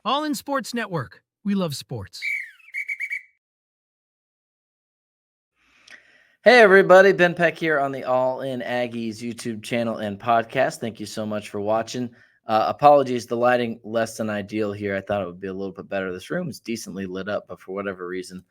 All In Sports Network. We love sports. Hey everybody, Ben Peck here on the All In Aggies YouTube channel and podcast. Thank you so much for watching. Apologies, the lighting less than ideal here. I thought it would be a little bit better. This room is decently lit up, but for whatever reason,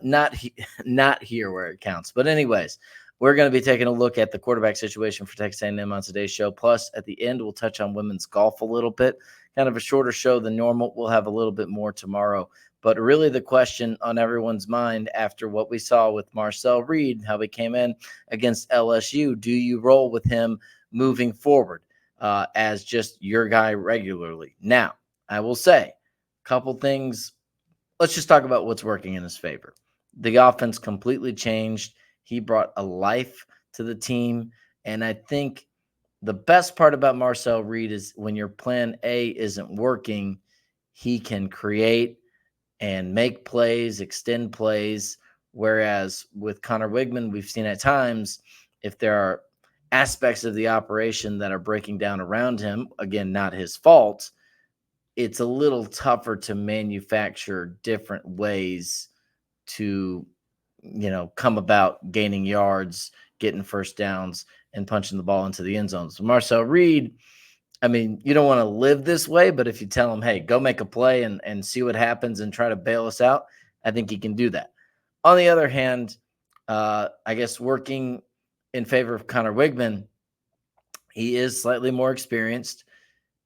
not here where it counts. But anyways, we're going to be taking a look at the quarterback situation for Texas A&M on today's show. Plus, at the end, we'll touch on women's golf a little bit. Kind of a shorter show than normal. We'll have a little bit more tomorrow. But really the question on everyone's mind after what we saw with Marcel Reed, how he came in against LSU, do you roll with him moving forward as just your guy regularly? Now, I will say a couple things. Let's just talk about what's working in his favor. The offense completely changed. He brought a life to the team. And I think the best part about Marcel Reed is when your plan A isn't working, he can create and make plays, extend plays. Whereas with Connor Weigman, we've seen at times if there are aspects of the operation that are breaking down around him, again, not his fault, it's a little tougher to manufacture different ways to, come about gaining yards, getting first downs, and punching the ball into the end zone. So Marcel Reed, I mean, you don't want to live this way, but if you tell him, hey, go make a play and see what happens and try to bail us out, I think he can do that. On the other hand, I guess working in favor of Connor Weigman, he is slightly more experienced.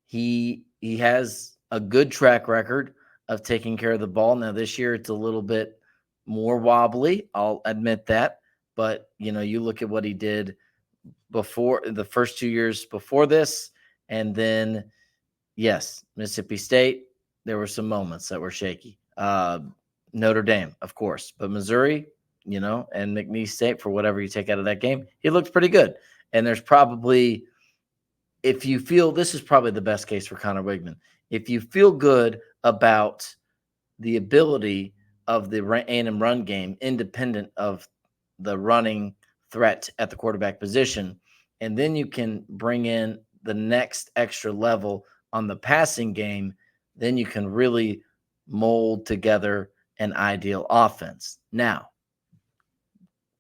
He has a good track record of taking care of the ball. Now, this year it's a little bit more wobbly. I'll admit that. But, you look at what he did before the first 2 years before this. And then, yes, Mississippi State, there were some moments that were shaky. Notre Dame, of course. But Missouri, and McNeese State, for whatever you take out of that game, he looked pretty good. And there's probably, if you feel, this is probably the best case for Connor Weigman. If you feel good about the ability of the A&M run game, independent of the running threat at the quarterback position, and then you can bring in the next extra level on the passing game, then you can really mold together an ideal offense. Now,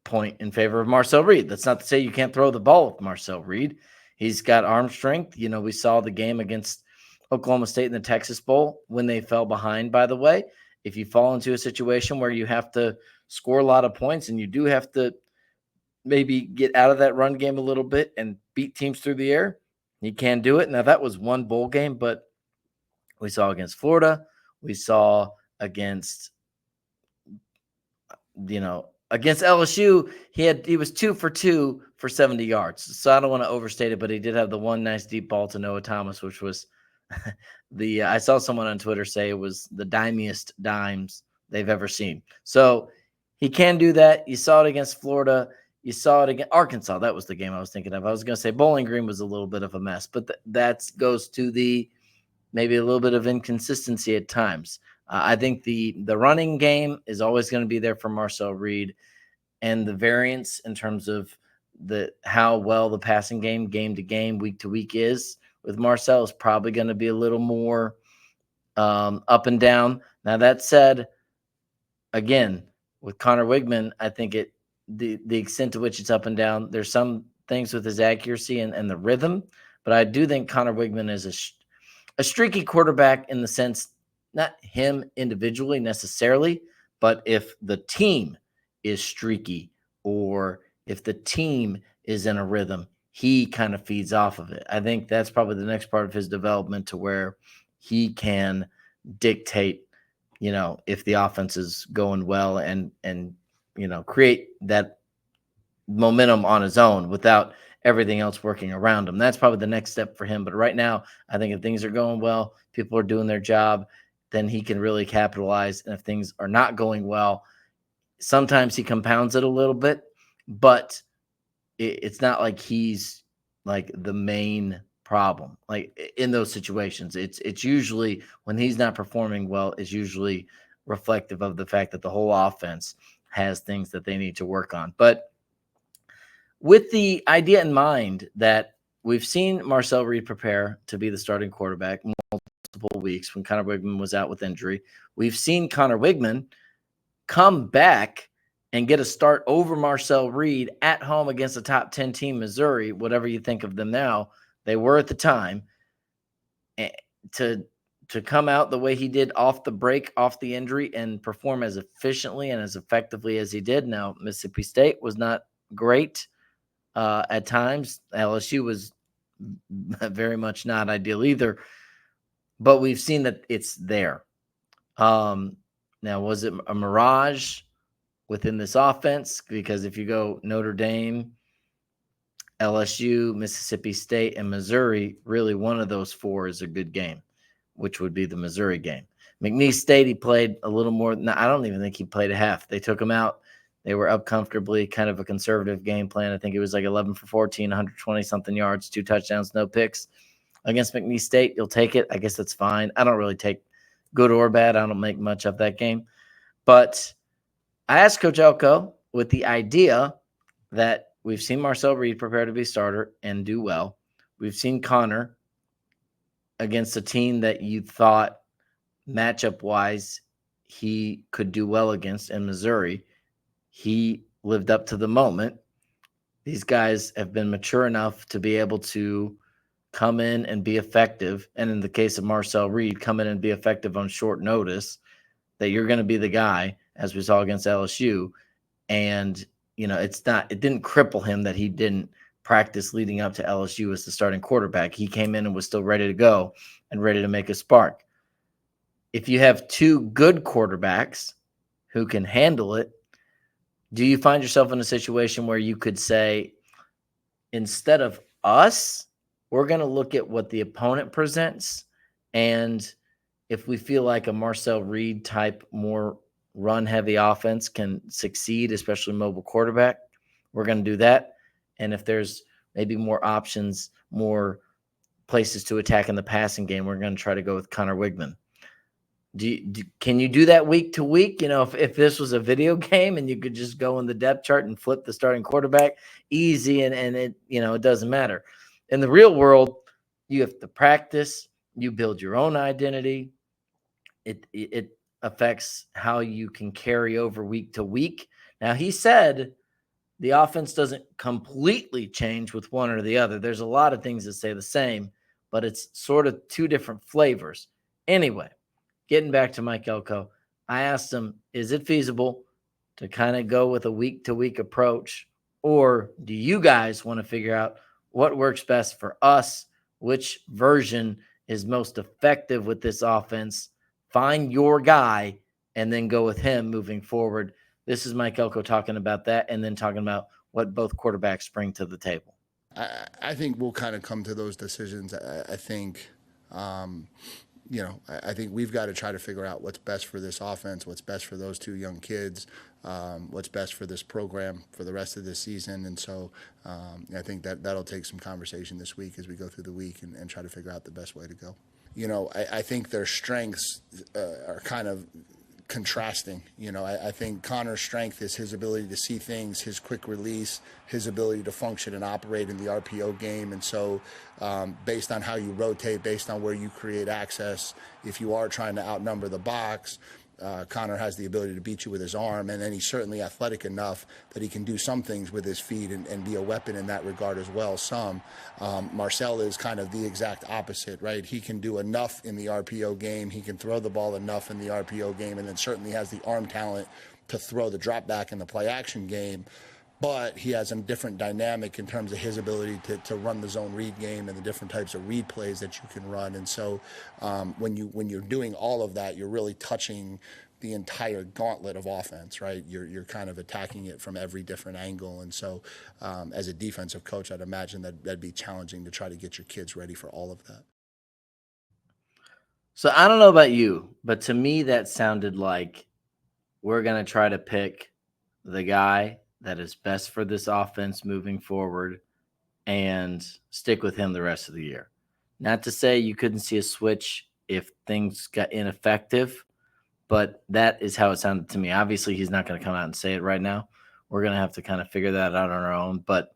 point in favor of Marcel Reed. That's not to say you can't throw the ball with Marcel Reed. He's got arm strength. We saw the game against Oklahoma State in the Texas Bowl when they fell behind, by the way. If you fall into a situation where you have to score a lot of points and you do have to maybe get out of that run game a little bit and beat teams through the air, he can do it. Now, that was one bowl game, but we saw against Florida. We saw against, against LSU, he was 2 for 2 for 70 yards. So I don't want to overstate it, but he did have the one nice deep ball to Noah Thomas, which was I saw someone on Twitter say it was the dimiest dimes they've ever seen. So he can do that. You saw it against Florida. You saw it against Arkansas. That was the game I was thinking of. I was going to say Bowling Green was a little bit of a mess, but that goes to the maybe a little bit of inconsistency at times. I think the running game is always going to be there for Marcel Reed, and the variance in terms of how well the passing game to game, week to week is with Marcel is probably going to be a little more up and down. Now, that said, again, with Connor Weigman, I think the extent to which it's up and down, there's some things with his accuracy and the rhythm, but I do think Connor Weigman is a streaky quarterback in the sense, not him individually necessarily, but if the team is streaky or if the team is in a rhythm, he kind of feeds off of it. I think that's probably the next part of his development to where he can dictate, if the offense is going well and create that momentum on his own without everything else working around him. That's probably the next step for him. But right now, I think if things are going well, people are doing their job, then he can really capitalize. And if things are not going well, sometimes he compounds it a little bit, but it's not like he's like the main problem. Like in those situations, it's usually when he's not performing well, it's usually reflective of the fact that the whole offense has things that they need to work on. But with the idea in mind that we've seen Marcel Reed prepare to be the starting quarterback multiple multiple weeks when Connor Weigman was out with injury. We've seen Connor Weigman come back and get a start over Marcel Reed at home against a top 10 team, Missouri, whatever you think of them now. They were at the time. To come out the way he did off the break, off the injury, and perform as efficiently and as effectively as he did. Now, Mississippi State was not great at times. LSU was very much not ideal either. But we've seen that it's there. Now, was it a mirage within this offense? Because if you go Notre Dame, LSU, Mississippi State, and Missouri, really one of those four is a good game, which would be the Missouri game. McNeese State, he played a little more. No, I don't even think he played a half. They took him out. They were up comfortably, kind of a conservative game plan. I think it was like 11 for 14, 120-something yards, 2 touchdowns, no picks. Against McNeese State, you'll take it. I guess that's fine. I don't really take good or bad. I don't make much of that game. But I asked Coach Elko with the idea that we've seen Marcel Reed prepare to be starter and do well. We've seen Connor against a team that you thought matchup-wise he could do well against in Missouri. He lived up to the moment. These guys have been mature enough to be able to come in and be effective. And in the case of Marcel Reed, come in and be effective on short notice, that you're going to be the guy, as we saw against LSU. And, it didn't cripple him that he didn't practice leading up to LSU as the starting quarterback. He came in and was still ready to go and ready to make a spark. If you have 2 good quarterbacks who can handle it, do you find yourself in a situation where you could say, instead of us, we're going to look at what the opponent presents, and if we feel like a Marcel Reed type, more run-heavy offense can succeed, especially mobile quarterback, we're going to do that. And if there's maybe more options, more places to attack in the passing game, we're going to try to go with Connor Weigman. Can you do that week to week? If this was a video game and you could just go in the depth chart and flip the starting quarterback easy, and it it doesn't matter. In the real world, you have to practice. You build your own identity. It affects how you can carry over week to week. Now, he said the offense doesn't completely change with one or the other. There's a lot of things that stay the same, but it's sort of 2 different flavors. Anyway, getting back to Mike Elko, I asked him, is it feasible to kind of go with a week-to-week approach, or do you guys want to figure out what works best for us, which version is most effective with this offense, find your guy, and then go with him moving forward? This is Mike Elko talking about that, and then talking about what both quarterbacks bring to the table. I think we'll kind of come to those decisions. I think I think we've got to try to figure out what's best for this offense, what's best for those 2 young kids, what's best for this program for the rest of this season. And so I think that'll take some conversation this week as we go through the week and try to figure out the best way to go. I think their strengths are kind of contrasting. I think Connor's strength is his ability to see things, his quick release, his ability to function and operate in the RPO game. And so based on how you rotate, based on where you create access, if you are trying to outnumber the box, Connor has the ability to beat you with his arm, and then he's certainly athletic enough that he can do some things with his feet and be a weapon in that regard as well. Marcel is kind of the exact opposite, right? He can do enough in the RPO game. He can throw the ball enough in the RPO game, and then certainly has the arm talent to throw the drop back in the play action game. But he has a different dynamic in terms of his ability to run the zone read game and the different types of read plays that you can run. And so when you're doing all of that, you're really touching the entire gauntlet of offense, right? You're kind of attacking it from every different angle. And so as a defensive coach, I'd imagine that'd be challenging to try to get your kids ready for all of that. So I don't know about you, but to me that sounded like we're going to try to pick the guy that is best for this offense moving forward and stick with him the rest of the year. Not to say you couldn't see a switch if things got ineffective, but that is how it sounded to me. Obviously, he's not going to come out and say it right now. We're going to have to kind of figure that out on our own. But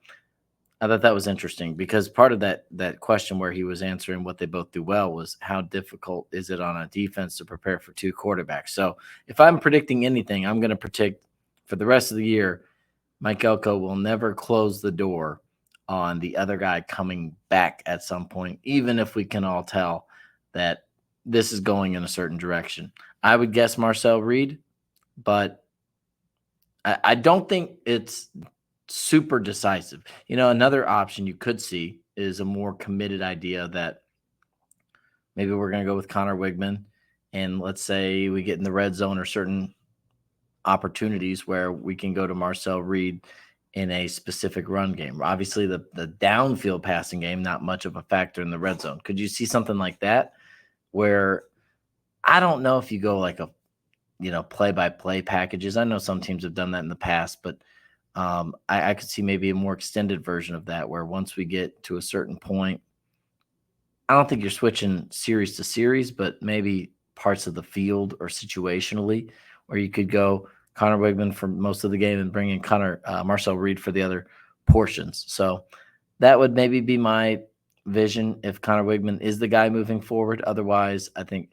I thought that was interesting because part of that question where he was answering what they both do well was how difficult is it on a defense to prepare for two quarterbacks. So if I'm predicting anything, I'm going to predict for the rest of the year, Mike Elko will never close the door on the other guy coming back at some point, even if we can all tell that this is going in a certain direction. I would guess Marcel Reed, but I don't think it's super decisive. Another option you could see is a more committed idea that maybe we're going to go with Connor Weigman, and let's say we get in the red zone or certain opportunities where we can go to Marcel Reed in a specific run game. Obviously, the downfield passing game, not much of a factor in the red zone. Could you see something like that where I don't know if you go like a play-by-play packages. I know some teams have done that in the past, but I could see maybe a more extended version of that where once we get to a certain point, I don't think you're switching series to series, but maybe parts of the field or situationally where you could go Connor Weigman for most of the game and bring in Marcel Reed for the other portions. So that would maybe be my vision if Connor Weigman is the guy moving forward. Otherwise, I think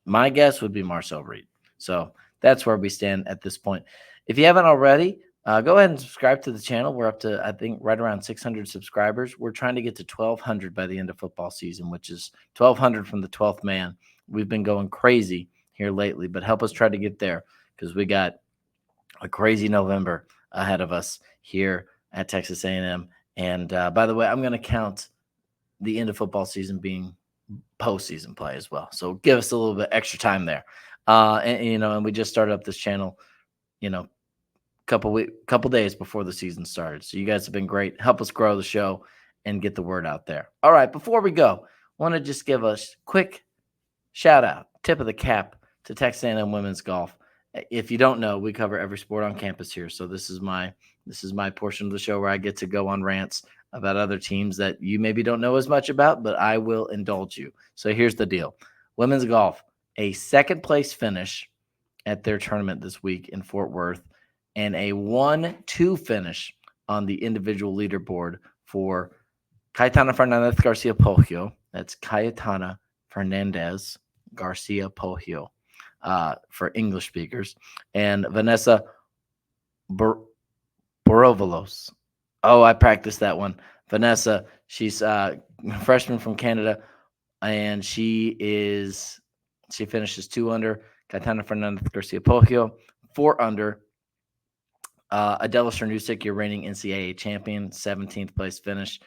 my guess would be Marcel Reed. So that's where we stand at this point. If you haven't already, go ahead and subscribe to the channel. We're up to, I think, right around 600 subscribers. We're trying to get to 1,200 by the end of football season, which is 1,200 from the 12th man. We've been going crazy here lately, but help us try to get there because we got a crazy November ahead of us here at Texas A&M. And by the way, I'm going to count the end of football season being postseason play as well. So give us a little bit extra time there. And we just started up this channel, couple days before the season started. So you guys have been great. Help us grow the show and get the word out there. All right, before we go, want to just give a quick shout out, tip of the cap to Texas A&M women's golf. If you don't know, we cover every sport on campus here. So this is my portion of the show where I get to go on rants about other teams that you maybe don't know as much about, but I will indulge you. So here's the deal. Women's golf, a second place finish at their tournament this week in Fort Worth, and a 1-2 finish on the individual leaderboard for Cayetana Fernandez Garcia Pogio. That's Cayetana Fernandez Garcia Pogio for English speakers, and Vanessa Borovalos. Oh, I practiced that one. Vanessa, she's a freshman from Canada, and she finishes 2 under. Cayetana Fernandez Garcia Pogio, 4 under. Adela Chernusic, your reigning NCAA champion, 17th place finish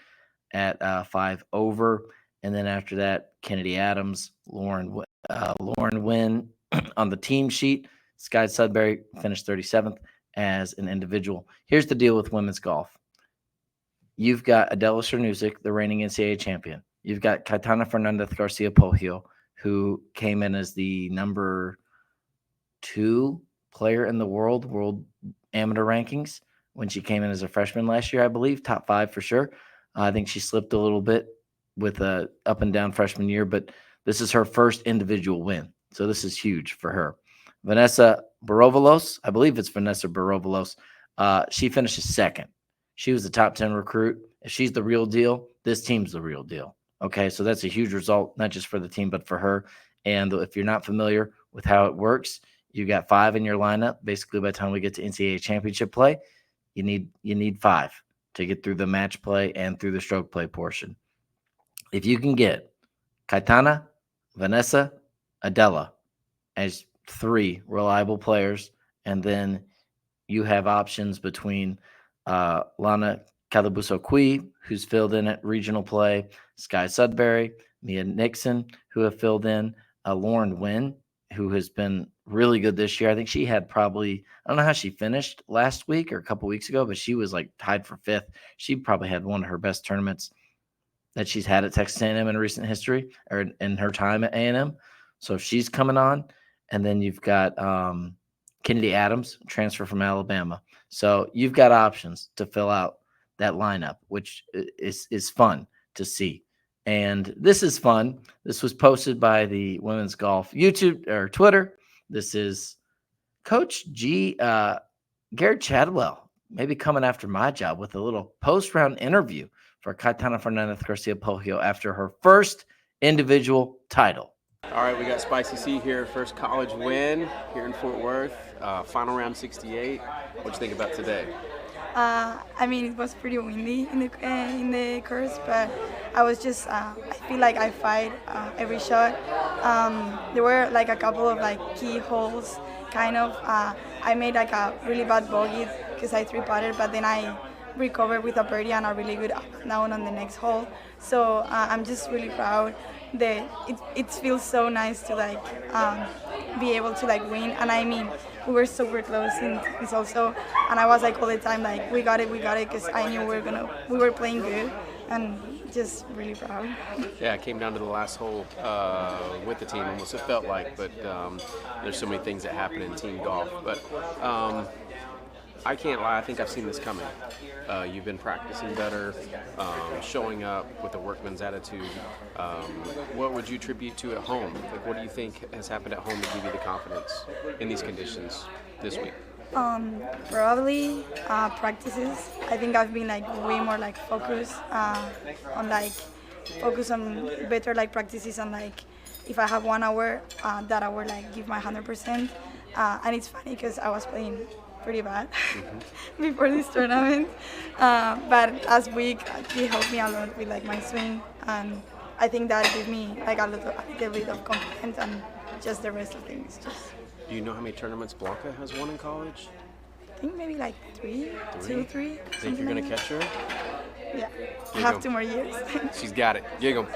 at 5 over. And then after that, Kennedy Adams, Lauren Wynn on the team sheet. Sky Sudbury finished 37th as an individual. Here's the deal with women's golf. You've got Adela Chernusic, the reigning NCAA champion. You've got Cayetana Fernandez Garcia Pogio, who came in as the number 2 player in the world amateur rankings when she came in as a freshman last year, I believe, top 5 for sure. I think she slipped a little bit with a up and down freshman year, but this is her first individual win. So this is huge for her. Vanessa Borovalos, I believe it's Vanessa Borovalos. She finishes second. She was the top 10 recruit. If she's the real deal, this team's the real deal. Okay, so that's a huge result, not just for the team, but for her. And if you're not familiar with how it works, you got 5 in your lineup. Basically, by the time we get to NCAA championship play, you need 5 to get through the match play and through the stroke play portion. If you can get Cayetana, Vanessa, Adela as 3 reliable players, and then you have options between Lana Calabuso-Cui, who's filled in at regional play, Sky Sudbury, Mia Nixon, who have filled in, Lauren Wynn, who has been really good this year. I think she had probably, I don't know how she finished last week or a couple weeks ago, but she was like tied for 5th. She probably had one of her best tournaments that she's had at Texas A&M in recent history or in her time at A&M. So she's coming on. And then you've got Kennedy Adams, transfer from Alabama. So you've got options to fill out that lineup, which is fun to see. And this is fun. This was posted by the Women's Golf YouTube or Twitter. This is Coach G. Garrett Chadwell maybe coming after my job with a little post-round interview for Caetana Fernandez Garcia Pogio after her first individual title. All right, we got Spicy C here, first college win here in Fort Worth, final round 68. What'd you think about today? I mean, it was pretty windy in the course, but I was just I feel like I fight every shot. There were like a couple of like key holes, kind of. I made like a really bad bogey because I three-putted, but then I recovered with a birdie and a really good up and down on the next hole. So I'm just really proud that it feels so nice to like be able to like win. And I mean, we were super close in this also, and I was like all the time like we got it, because I knew we were playing good, and just really proud. Yeah, it came down to the last hole with the team, almost it felt like, but there's so many things that happen in team golf. But I can't lie, I think I've seen this coming. You've been practicing better, showing up with a workman's attitude. What would you attribute to at home? Like, what do you think has happened at home to give you the confidence in these conditions this week? Probably practices. I think I've been like way more like focused on better like practices on like if I have 1 hour, that hour like give my 100%. And it's funny because I was playing pretty bad before this tournament, but last week it helped me a lot with like my swing, and I think that gave me like a little bit of confidence, and just the rest of things. Just Do you know how many tournaments Blanca has won in college? I think maybe like three. Think you're going to catch her? Yeah, I you have go. 2 more years. She's got it. Giggle.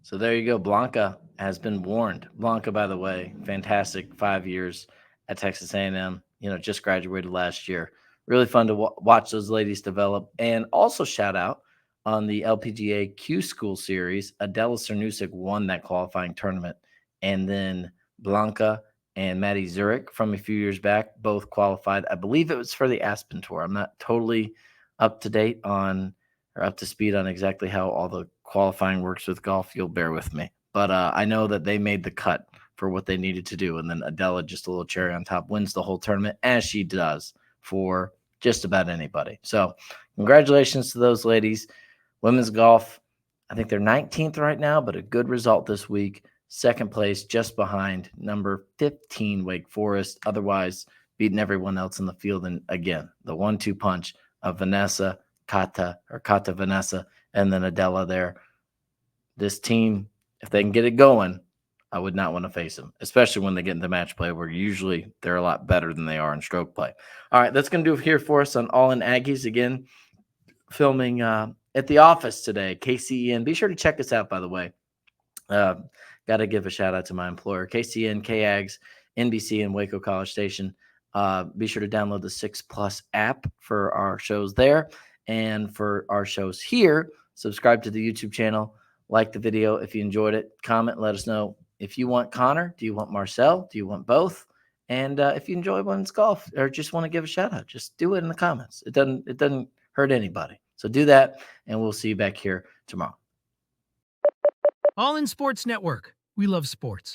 So there you go. Blanca has been warned. Blanca, by the way, fantastic 5 years at Texas A&M. Just graduated last year. Really fun to watch those ladies develop. And also shout out on the LPGA Q School Series, Adela Cernusik won that qualifying tournament. And then Blanca and Maddie Zurich from a few years back both qualified. I believe it was for the Aspen Tour. I'm not totally up to speed on exactly how all the qualifying works with golf. You'll bear with me. But I know that they made the cut for what they needed to do. And then Adela, just a little cherry on top, wins the whole tournament, as she does for just about anybody. So congratulations to those ladies. Women's golf, I think they're 19th right now, but a good result this week. Second place, just behind number 15, Wake Forest. Otherwise, beating everyone else in the field. And again, the 1-2 punch of Vanessa, Kata Vanessa, and then Adela there. This team, if they can get it going, I would not want to face them, especially when they get into match play, where usually they're a lot better than they are in stroke play. All right, that's going to do it here for us on All in Aggies. Again, filming at the office today, KCEN. Be sure to check us out, by the way. Got to give a shout out to my employer, KCEN, KAGS, NBC, and Waco College Station. Be sure to download the 6+ app for our shows there. And for our shows here, subscribe to the YouTube channel. Like the video if you enjoyed it. Comment, let us know if you want Connor. Do you want Marcel? Do you want both? And if you enjoy women's golf or just want to give a shout out, just do it in the comments. It doesn't hurt anybody. So do that, and we'll see you back here tomorrow. All in Sports Network. We love sports.